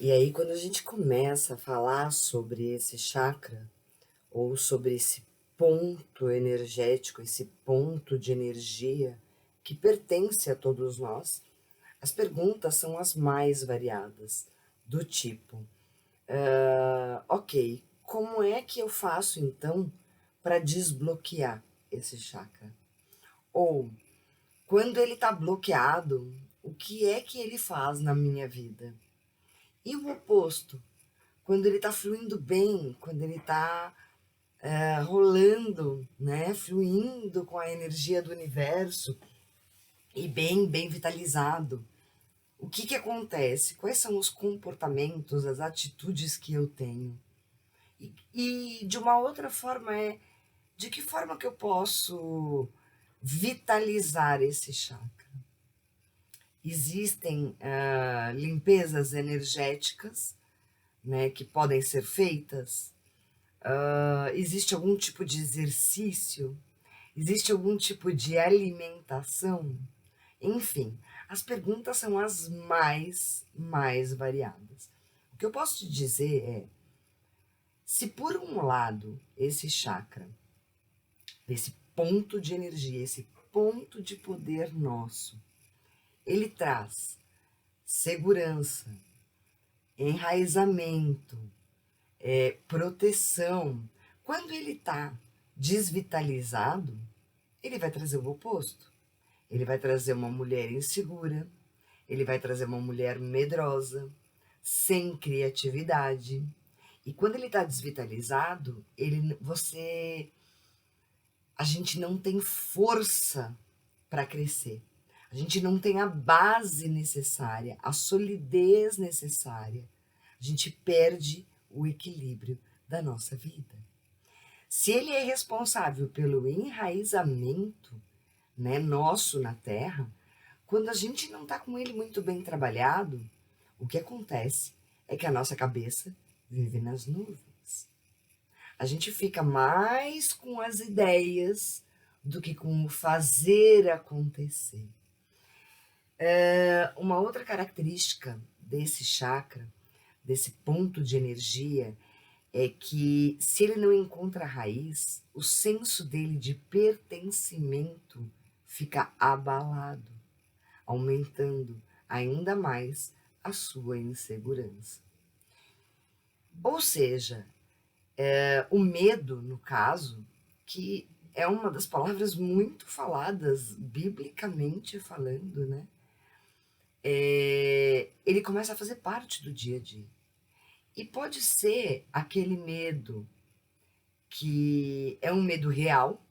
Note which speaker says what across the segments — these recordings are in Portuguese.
Speaker 1: E aí, quando a gente começa a falar sobre esse chakra, ou sobre esse ponto energético, esse ponto de energia que pertence a todos nós, as perguntas são as mais variadas, do tipo: ok, como é que eu faço então para desbloquear esse chakra? Ou, quando ele está bloqueado, o que é que ele faz na minha vida? E o oposto, quando ele está fluindo bem, quando ele está rolando, né, fluindo com a energia do universo e bem vitalizado, o que que acontece? Quais são os comportamentos, as atitudes que eu tenho? E de uma outra forma de que forma que eu posso vitalizar esse chakra? Existem limpezas energéticas, né, que podem ser feitas. Existe algum tipo de exercício? Existe algum tipo de alimentação? Enfim, as perguntas são as mais variadas. O que eu posso te dizer é, se por um lado esse chakra, esse ponto de energia, esse ponto de poder nosso, ele traz segurança, enraizamento, proteção. Quando ele está desvitalizado, ele vai trazer o oposto. Ele vai trazer uma mulher insegura, ele vai trazer uma mulher medrosa, sem criatividade. E quando ele está desvitalizado, a gente não tem força para crescer. A gente não tem a base necessária, a solidez necessária. A gente perde o equilíbrio da nossa vida. Se ele é responsável pelo enraizamento, né, nosso na Terra, quando a gente não está com ele muito bem trabalhado, o que acontece é que a nossa cabeça vive nas nuvens. A gente fica mais com as ideias do que com o fazer acontecer. Uma outra característica desse chakra, desse ponto de energia, é que se ele não encontra raiz, o senso dele de pertencimento fica abalado, aumentando ainda mais a sua insegurança. Ou seja, o medo, no caso, que é uma das palavras muito faladas, biblicamente falando, né? Ele começa a fazer parte do dia a dia. E pode ser aquele medo que é um medo real,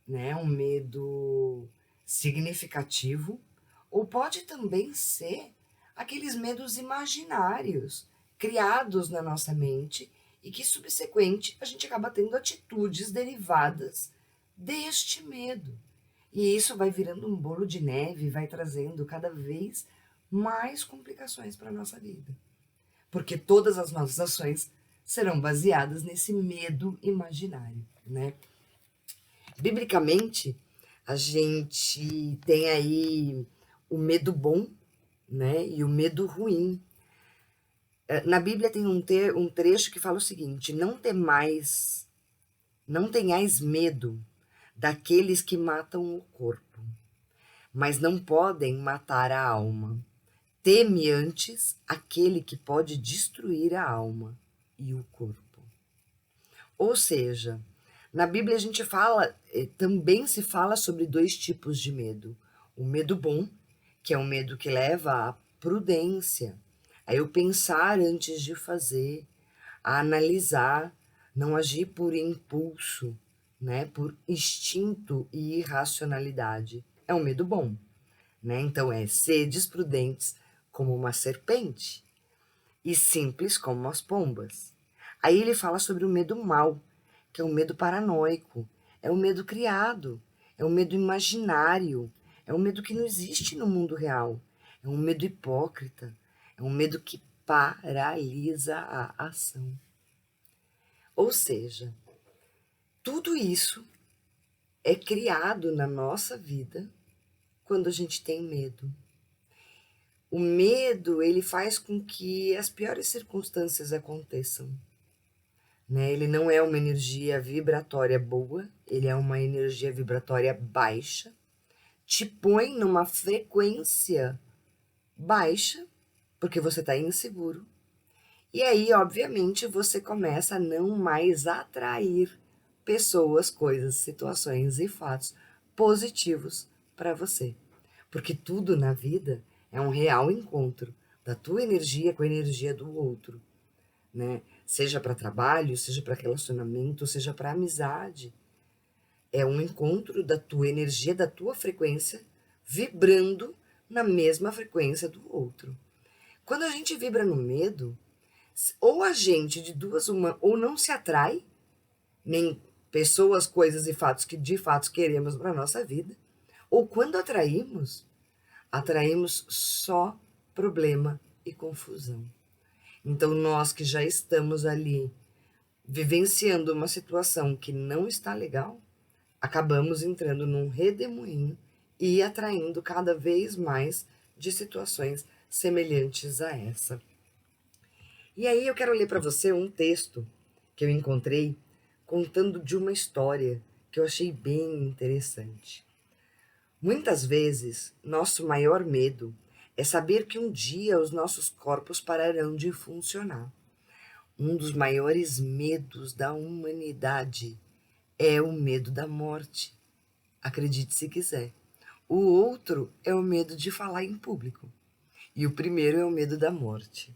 Speaker 1: né? Um medo significativo, ou pode também ser aqueles medos imaginários criados na nossa mente e que subsequente a gente acaba tendo atitudes derivadas deste medo. E isso vai virando um bolo de neve, vai trazendo cada vez mais complicações para a nossa vida. Porque todas as nossas ações serão baseadas nesse medo imaginário, né? Biblicamente, a gente tem aí o medo bom, né, e o medo ruim. Na Bíblia tem um trecho que fala o seguinte: não tenhais medo daqueles que matam o corpo, mas não podem matar a alma. Teme antes aquele que pode destruir a alma e o corpo. Ou seja, na Bíblia a gente fala, também se fala sobre dois tipos de medo. O medo bom, que é um medo que leva à prudência, a eu pensar antes de fazer, a analisar, não agir por impulso, né, por instinto e irracionalidade. É um medo bom, né? Então é sedes prudentes como uma serpente e simples como as pombas. Aí ele fala sobre o medo mau, que é um medo paranoico, é um medo criado, é um medo imaginário, é um medo que não existe no mundo real, é um medo hipócrita, é um medo que paralisa a ação. Ou seja, tudo isso é criado na nossa vida quando a gente tem medo. O medo, ele faz com que as piores circunstâncias aconteçam, né? Ele não é uma energia vibratória boa, ele é uma energia vibratória baixa, te põe numa frequência baixa, porque você está inseguro. E aí, obviamente, você começa a não mais atrair pessoas, coisas, situações e fatos positivos para você. Porque tudo na vida é um real encontro da tua energia com a energia do outro, né? Seja para trabalho, seja para relacionamento, seja para amizade. É um encontro da tua energia, da tua frequência, vibrando na mesma frequência do outro. Quando a gente vibra no medo, ou a gente de duas uma, ou não se atrai, nem pessoas, coisas e fatos que de fato queremos para nossa vida, ou quando atraímos só problema e confusão. Então nós que já estamos ali vivenciando uma situação que não está legal, acabamos entrando num redemoinho e atraindo cada vez mais de situações semelhantes a essa. E aí eu quero ler para você um texto que eu encontrei contando de uma história que eu achei bem interessante. Muitas vezes, nosso maior medo é saber que um dia os nossos corpos pararão de funcionar. Um dos maiores medos da humanidade é o medo da morte. Acredite se quiser. O outro é o medo de falar em público. E o primeiro é o medo da morte.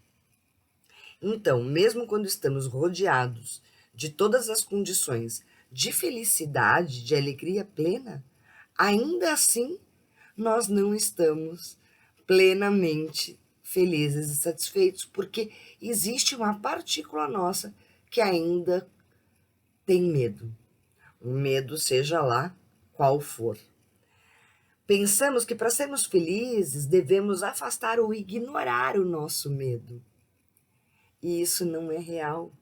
Speaker 1: Então, mesmo quando estamos rodeados de todas as condições de felicidade, de alegria plena, ainda assim nós não estamos plenamente felizes e satisfeitos, porque existe uma partícula nossa que ainda tem medo. Um medo, seja lá qual for. Pensamos que para sermos felizes devemos afastar ou ignorar o nosso medo. E isso não é real.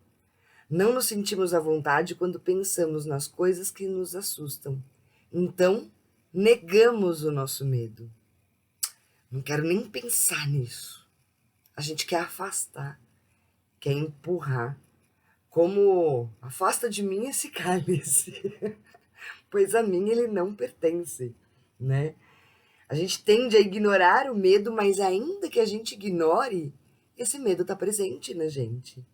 Speaker 1: Não nos sentimos à vontade quando pensamos nas coisas que nos assustam. Então, negamos o nosso medo. Não quero nem pensar nisso. A gente quer afastar, quer empurrar. Como afasta de mim esse cálice, pois a mim ele não pertence, né? A gente tende a ignorar o medo, mas ainda que a gente ignore, esse medo está presente na gente.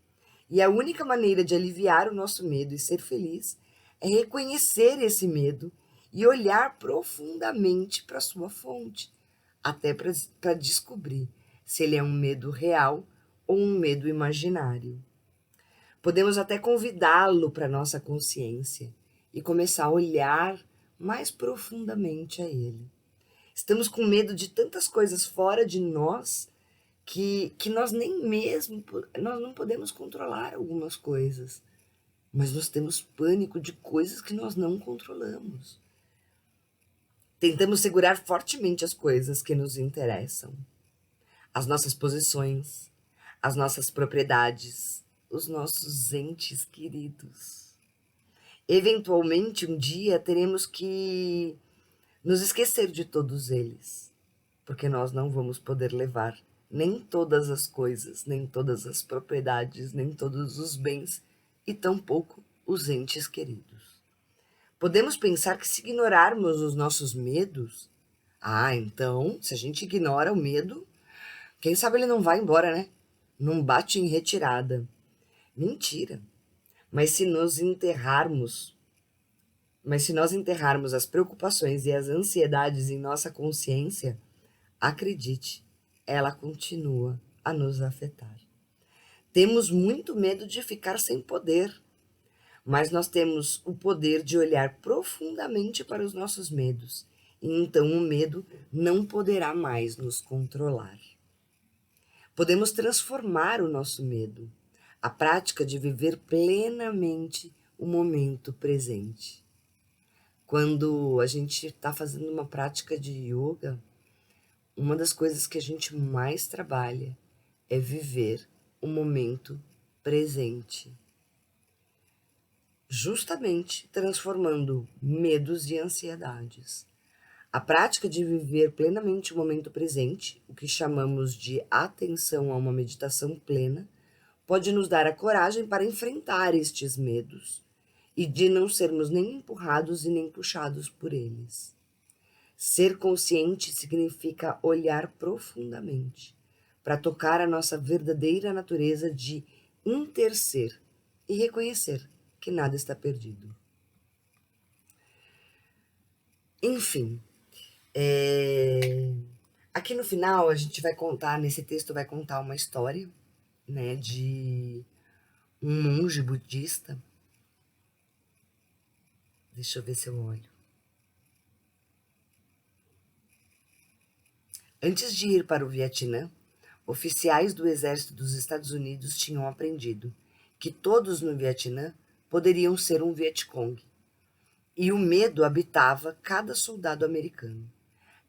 Speaker 1: E a única maneira de aliviar o nosso medo e ser feliz é reconhecer esse medo e olhar profundamente para sua fonte, até para descobrir se ele é um medo real ou um medo imaginário. Podemos até convidá-lo para nossa consciência e começar a olhar mais profundamente a ele. Estamos com medo de tantas coisas fora de nós que nós nem mesmo, nós não podemos controlar algumas coisas, mas nós temos pânico de coisas que nós não controlamos. Tentamos segurar fortemente as coisas que nos interessam, as nossas posições, as nossas propriedades, os nossos entes queridos. Eventualmente, um dia teremos que nos esquecer de todos eles, porque nós não vamos poder levar nem todas as coisas, nem todas as propriedades, nem todos os bens, e tampouco os entes queridos. Podemos pensar que se ignorarmos os nossos medos, então, se a gente ignora o medo, quem sabe ele não vai embora, né? Não bate em retirada. Mentira. Mas se nós enterrarmos as preocupações e as ansiedades em nossa consciência, acredite, ela continua a nos afetar. Temos muito medo de ficar sem poder, mas nós temos o poder de olhar profundamente para os nossos medos, e então o medo não poderá mais nos controlar. Podemos transformar o nosso medo, a prática de viver plenamente o momento presente. Quando a gente está fazendo uma prática de yoga, uma das coisas que a gente mais trabalha é viver o momento presente, justamente transformando medos e ansiedades. A prática de viver plenamente o momento presente, o que chamamos de atenção a uma meditação plena, pode nos dar a coragem para enfrentar estes medos e de não sermos nem empurrados e nem puxados por eles. Ser consciente significa olhar profundamente para tocar a nossa verdadeira natureza de interser e reconhecer que nada está perdido. Enfim, aqui no final a gente vai contar, nesse texto vai contar uma história, né, de um monge budista. Deixa eu ver se eu olho. Antes de ir para o Vietnã, oficiais do exército dos Estados Unidos tinham aprendido que todos no Vietnã poderiam ser um Vietcong. E o medo habitava cada soldado americano.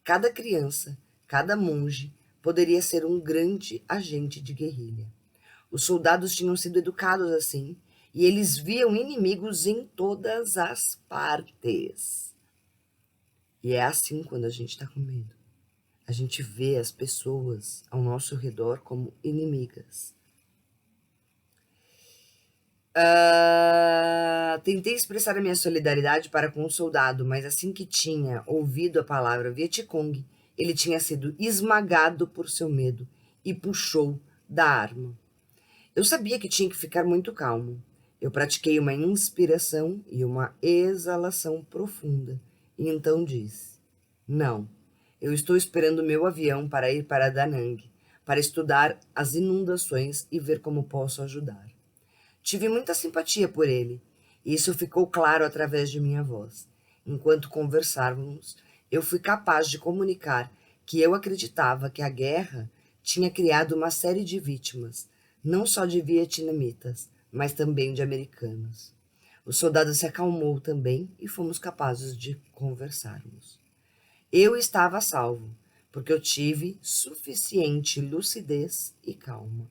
Speaker 1: Cada criança, cada monge poderia ser um grande agente de guerrilha. Os soldados tinham sido educados assim, e eles viam inimigos em todas as partes. E é assim quando a gente está com medo. A gente vê as pessoas ao nosso redor como inimigas. Tentei expressar a minha solidariedade para com o soldado, mas assim que tinha ouvido a palavra Vietcong, ele tinha sido esmagado por seu medo e puxou da arma. Eu sabia que tinha que ficar muito calmo. Eu pratiquei uma inspiração e uma exalação profunda, e então disse: não, eu estou esperando meu avião para ir para Da Nang, para estudar as inundações e ver como posso ajudar. Tive muita simpatia por ele, e isso ficou claro através de minha voz. Enquanto conversávamos, eu fui capaz de comunicar que eu acreditava que a guerra tinha criado uma série de vítimas, não só de vietnamitas, mas também de americanos. O soldado se acalmou também e fomos capazes de conversarmos. Eu estava a salvo, porque eu tive suficiente lucidez e calma.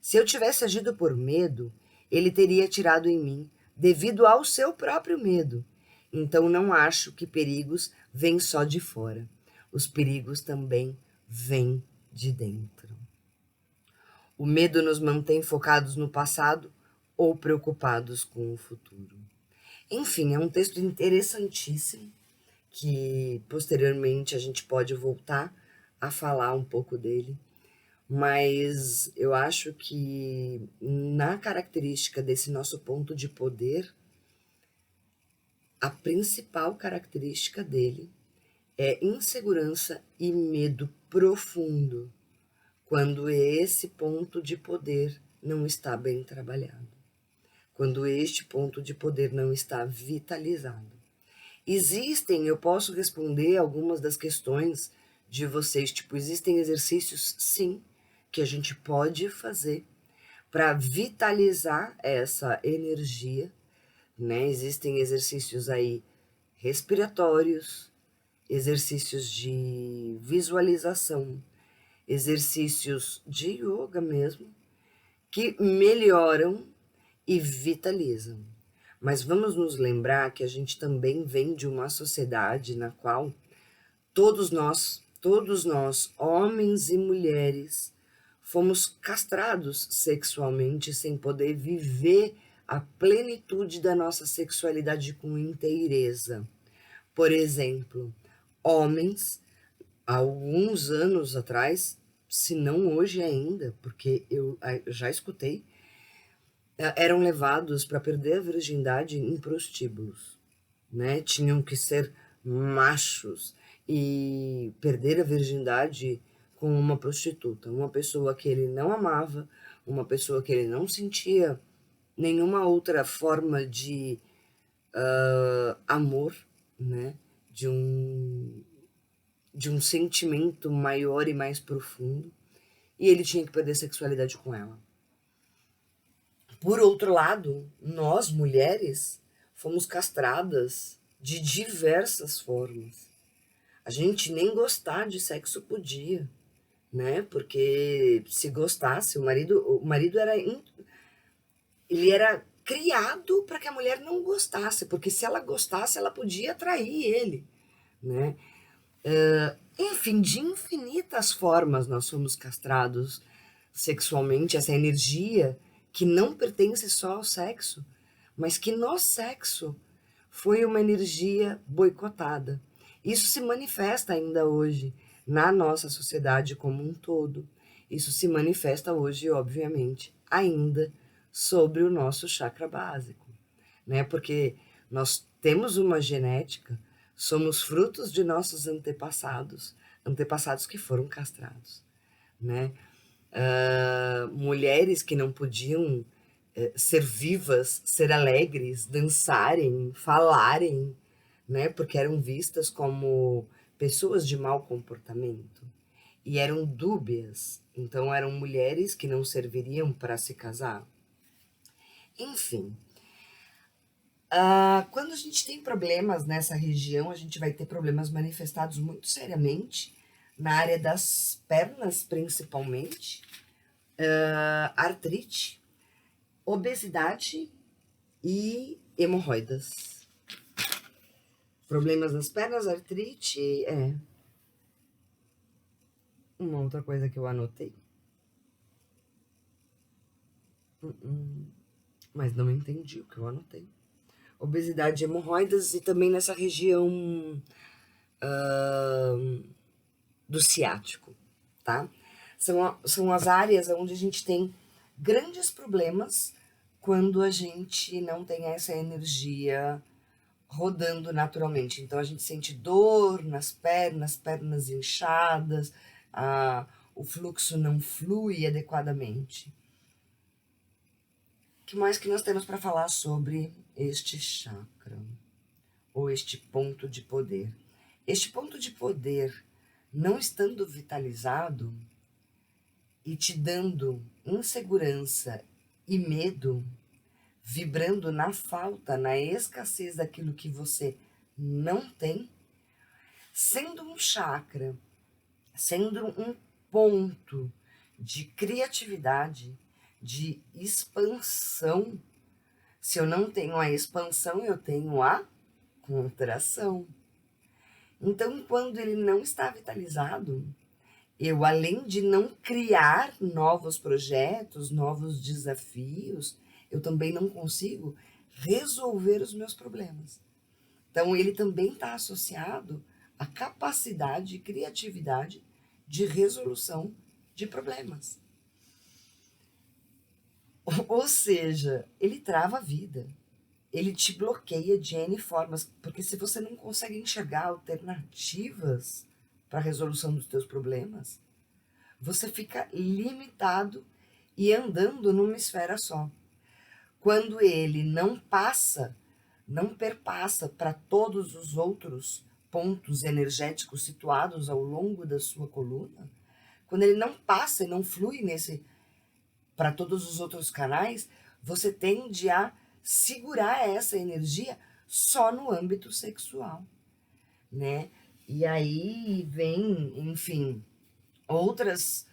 Speaker 1: Se eu tivesse agido por medo, ele teria atirado em mim devido ao seu próprio medo. Então não acho que perigos vêm só de fora. Os perigos também vêm de dentro. O medo nos mantém focados no passado ou preocupados com o futuro. Enfim, é um texto interessantíssimo que posteriormente a gente pode voltar a falar um pouco dele. Mas eu acho que na característica desse nosso ponto de poder, a principal característica dele é insegurança e medo profundo, quando esse ponto de poder não está bem trabalhado, quando este ponto de poder não está vitalizado. Eu posso responder algumas das questões de vocês, tipo, existem exercícios, sim, que a gente pode fazer para vitalizar essa energia, né? Existem exercícios aí respiratórios, exercícios de visualização, exercícios de yoga mesmo, que melhoram e vitalizam. Mas vamos nos lembrar que a gente também vem de uma sociedade na qual todos nós, homens e mulheres, fomos castrados sexualmente sem poder viver a plenitude da nossa sexualidade com inteireza. Por exemplo, homens, há alguns anos atrás, se não hoje ainda, porque eu já escutei, eram levados para perder a virgindade em prostíbulos, né? Tinham que ser machos e perder a virgindade com uma prostituta, uma pessoa que ele não amava, uma pessoa que ele não sentia nenhuma outra forma de amor, né? De um sentimento maior e mais profundo, e ele tinha que perder a sexualidade com ela. Por outro lado, nós, mulheres, fomos castradas de diversas formas. A gente nem gostar de sexo podia, né? Porque se gostasse, o marido era ele era criado para que a mulher não gostasse, porque se ela gostasse, ela podia atrair ele, né? Enfim, de infinitas formas nós somos castrados sexualmente, essa energia que não pertence só ao sexo, mas que no sexo foi uma energia boicotada. Isso se manifesta ainda hoje na nossa sociedade como um todo. Isso se manifesta hoje, obviamente, ainda sobre o nosso chakra básico, né? Porque nós temos uma genética, somos frutos de nossos antepassados, antepassados que foram castrados, né? Mulheres que não podiam ser vivas, ser alegres, dançarem, falarem, né? Porque eram vistas como pessoas de mau comportamento e eram dúbias. Então eram mulheres que não serviriam para se casar. Enfim, quando a gente tem problemas nessa região, a gente vai ter problemas manifestados muito seriamente na área das pernas, principalmente, artrite, obesidade e hemorroidas. Problemas nas pernas, artrite, uma outra coisa que eu anotei. Mas não entendi o que eu anotei. Obesidade, hemorroidas e também nessa região do ciático, tá? São as áreas onde a gente tem grandes problemas quando a gente não tem essa energia rodando naturalmente. Então a gente sente dor nas pernas inchadas, o fluxo não flui adequadamente. O que mais que nós temos para falar sobre este chakra, ou este ponto de poder? Este ponto de poder, não estando vitalizado e te dando insegurança e medo, vibrando na falta, na escassez daquilo que você não tem, sendo um chakra, sendo um ponto de criatividade, de expansão. Se eu não tenho a expansão, eu tenho a contração. Então, quando ele não está vitalizado, eu, além de não criar novos projetos, novos desafios, eu também não consigo resolver os meus problemas. Então, ele também está associado à capacidade e criatividade de resolução de problemas. Ou seja, ele trava a vida. Ele te bloqueia de N formas, porque se você não consegue enxergar alternativas para a resolução dos teus problemas, você fica limitado e andando numa esfera só. Quando ele não passa, não perpassa para todos os outros pontos energéticos situados ao longo da sua coluna, quando ele não passa e não flui para todos os outros canais, você tende a segurar essa energia só no âmbito sexual, né? E aí vem, enfim, outras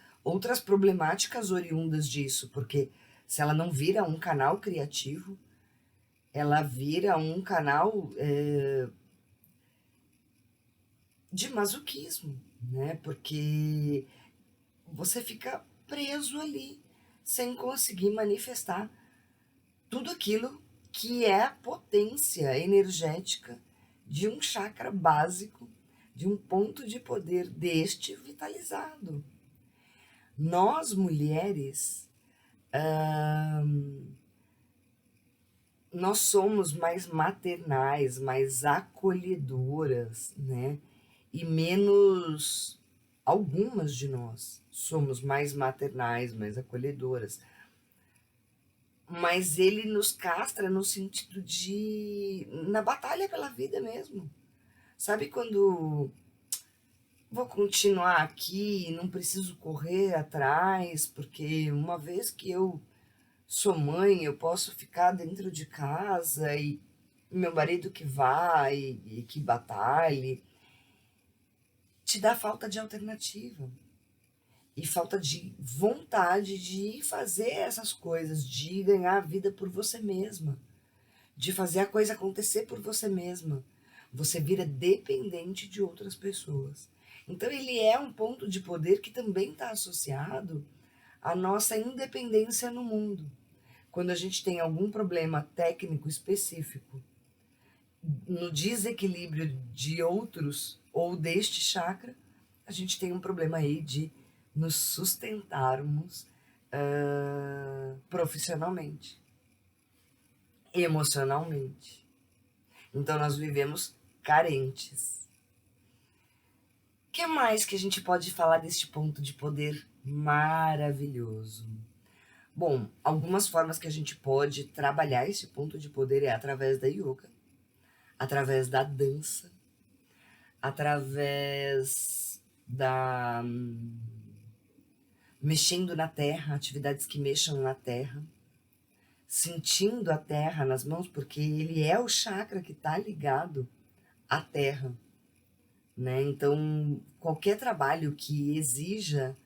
Speaker 1: problemáticas oriundas disso, porque se ela não vira um canal criativo, ela vira um canal de masoquismo, né? Porque você fica preso ali, sem conseguir manifestar tudo aquilo que é a potência energética de um chakra básico, de um ponto de poder deste vitalizado. Nós, mulheres, nós somos mais maternais, mais acolhedoras, né? E menos, algumas de nós somos mais maternais, mais acolhedoras. Mas ele nos castra no sentido de, na batalha pela vida mesmo. Sabe quando vou continuar aqui, não preciso correr atrás, porque uma vez que eu sou mãe, eu posso ficar dentro de casa e meu marido que vá e que batalhe. Te dá falta de alternativa e falta de vontade de fazer essas coisas, de ganhar a vida por você mesma, de fazer a coisa acontecer por você mesma. você vira dependente de outras pessoas. Então ele é um ponto de poder que também está associado à nossa independência no mundo. Quando a gente tem algum problema técnico específico no desequilíbrio de outros ou deste chakra, a gente tem um problema aí de nos sustentarmos profissionalmente, emocionalmente. Então nós vivemos carentes. O que mais que a gente pode falar deste ponto de poder maravilhoso? Bom, algumas formas que a gente pode trabalhar esse ponto de poder é através da yoga, através da dança, através da mexendo na terra, atividades que mexam na terra, sentindo a terra nas mãos, porque ele é o chakra que está ligado à terra, né? Então, qualquer trabalho que exija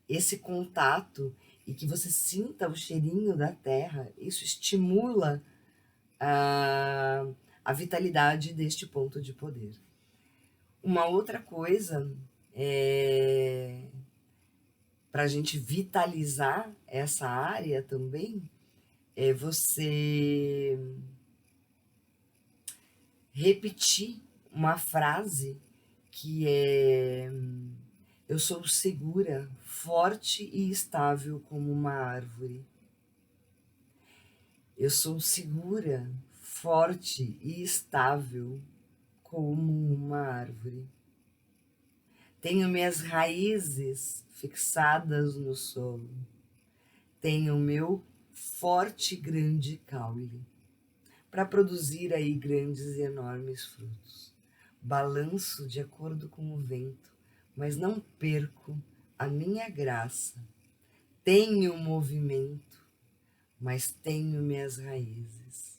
Speaker 1: esse contato e que você sinta o cheirinho da terra, isso estimula a vitalidade deste ponto de poder. Uma outra coisa para a gente vitalizar essa área também é você repetir uma frase que é: eu sou segura, forte e estável como uma árvore. Eu sou segura, forte e estável como uma árvore. Tenho minhas raízes fixadas no solo. Tenho meu forte e grande caule para produzir aí grandes e enormes frutos. Balanço de acordo com o vento, mas não perco a minha graça. Tenho movimento, mas tenho minhas raízes.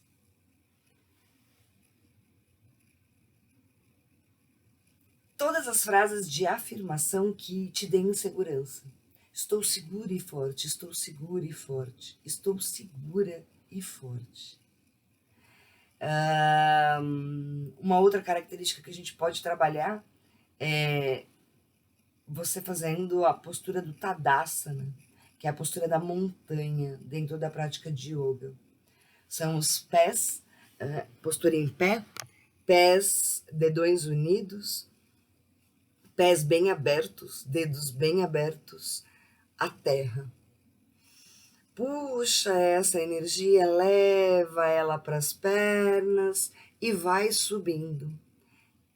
Speaker 1: Todas as frases de afirmação que te deem segurança. Estou segura e forte, estou segura e forte, estou segura e forte. Uma outra característica que a gente pode trabalhar é você fazendo a postura do Tadasana, que é a postura da montanha dentro da prática de yoga. São os pés, postura em pé, pés, dedões unidos, pés bem abertos, dedos bem abertos à terra. Puxa essa energia, leva ela para as pernas e vai subindo.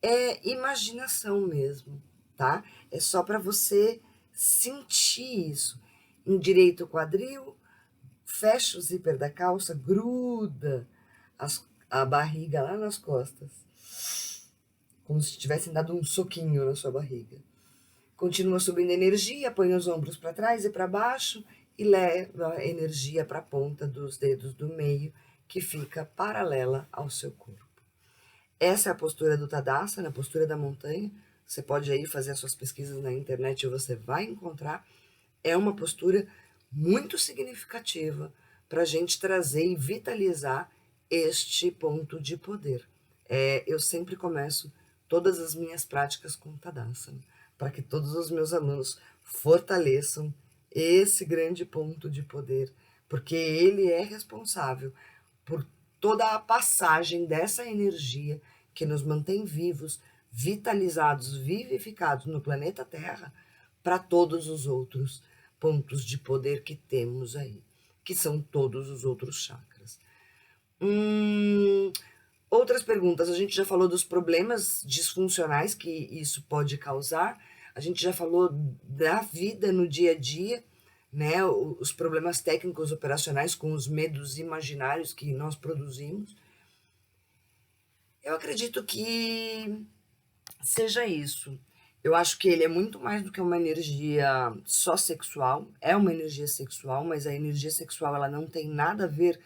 Speaker 1: É imaginação mesmo, tá? É só para você sentir isso. Endireita o quadril, fecha o zíper da calça, gruda a barriga lá nas costas, como se tivessem dado um soquinho na sua barriga. Continua subindo a energia, põe os ombros para trás e para baixo e leva a energia para a ponta dos dedos do meio, que fica paralela ao seu corpo. Essa é a postura do Tadasana, a postura da montanha. Você pode aí fazer as suas pesquisas na internet e você vai encontrar. É uma postura muito significativa para a gente trazer e vitalizar este ponto de poder. Eu sempre começo todas as minhas práticas com Tadasana, para que todos os meus alunos fortaleçam esse grande ponto de poder, porque ele é responsável por toda a passagem dessa energia que nos mantém vivos, vitalizados, vivificados no planeta Terra, para todos os outros pontos de poder que temos aí, que são todos os outros chakras. Outras perguntas, a gente já falou dos problemas disfuncionais que isso pode causar, a gente já falou da vida no dia a dia, né, os problemas técnicos operacionais com os medos imaginários que nós produzimos. Eu acredito que seja isso. Eu acho que ele é muito mais do que uma energia só sexual. É uma energia sexual, mas a energia sexual ela não tem nada a ver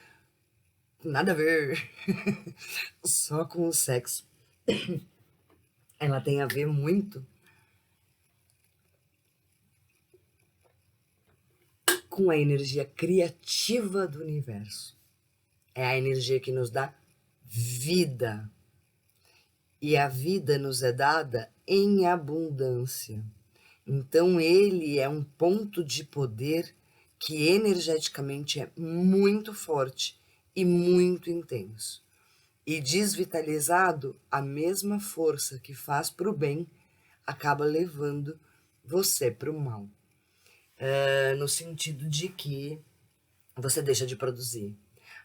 Speaker 1: só com o sexo. Ela tem a ver muito com a energia criativa do universo. É a energia que nos dá vida. e a vida nos é dada em abundância. Então, ele é um ponto de poder que energeticamente é muito forte e muito intenso. E desvitalizado, a mesma força que faz para o bem acaba levando você para o mal. No sentido de que você deixa de produzir,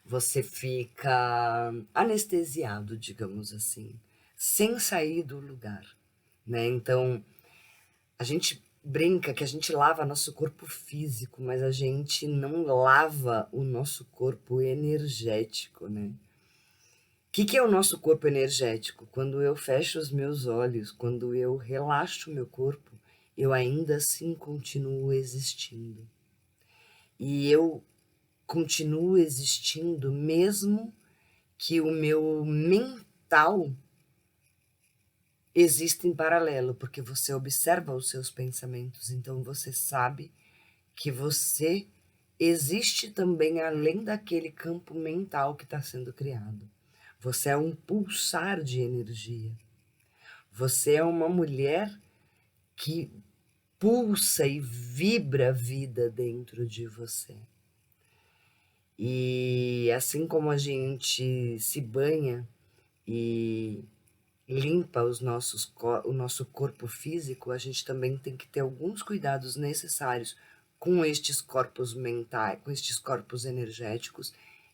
Speaker 1: você fica anestesiado, digamos assim, sem sair do lugar, né? Então, a gente brinca que a gente lava nosso corpo físico, mas a gente não lava o nosso corpo energético, né? O que é o nosso corpo energético? Quando eu fecho os meus olhos, quando eu relaxo o meu corpo, eu ainda assim continuo existindo. E eu continuo existindo mesmo que o meu mental exista em paralelo, porque você observa os seus pensamentos, então você sabe que você existe também além daquele campo mental que está sendo criado. Você é um pulsar de energia. Você é uma mulher que pulsa e vibra a vida dentro de você. E assim como a gente se banha e limpa o nosso corpo físico, a gente também tem que ter alguns cuidados necessários com estes corpos mentais, com estes corpos energéticos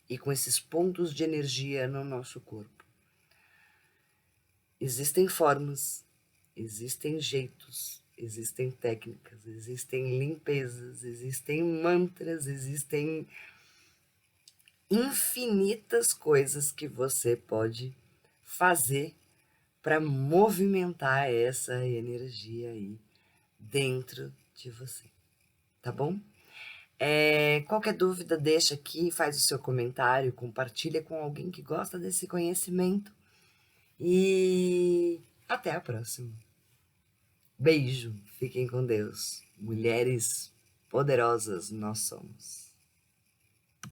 Speaker 1: e com esses pontos de energia no nosso corpo. Existem formas, existem jeitos, existem técnicas, existem limpezas, existem mantras, existem infinitas coisas que você pode fazer para movimentar essa energia aí dentro de você, tá bom? Qualquer dúvida, deixa aqui, faz o seu comentário, compartilha com alguém que gosta desse conhecimento e até a próxima. Beijo, fiquem com Deus. Mulheres poderosas nós somos.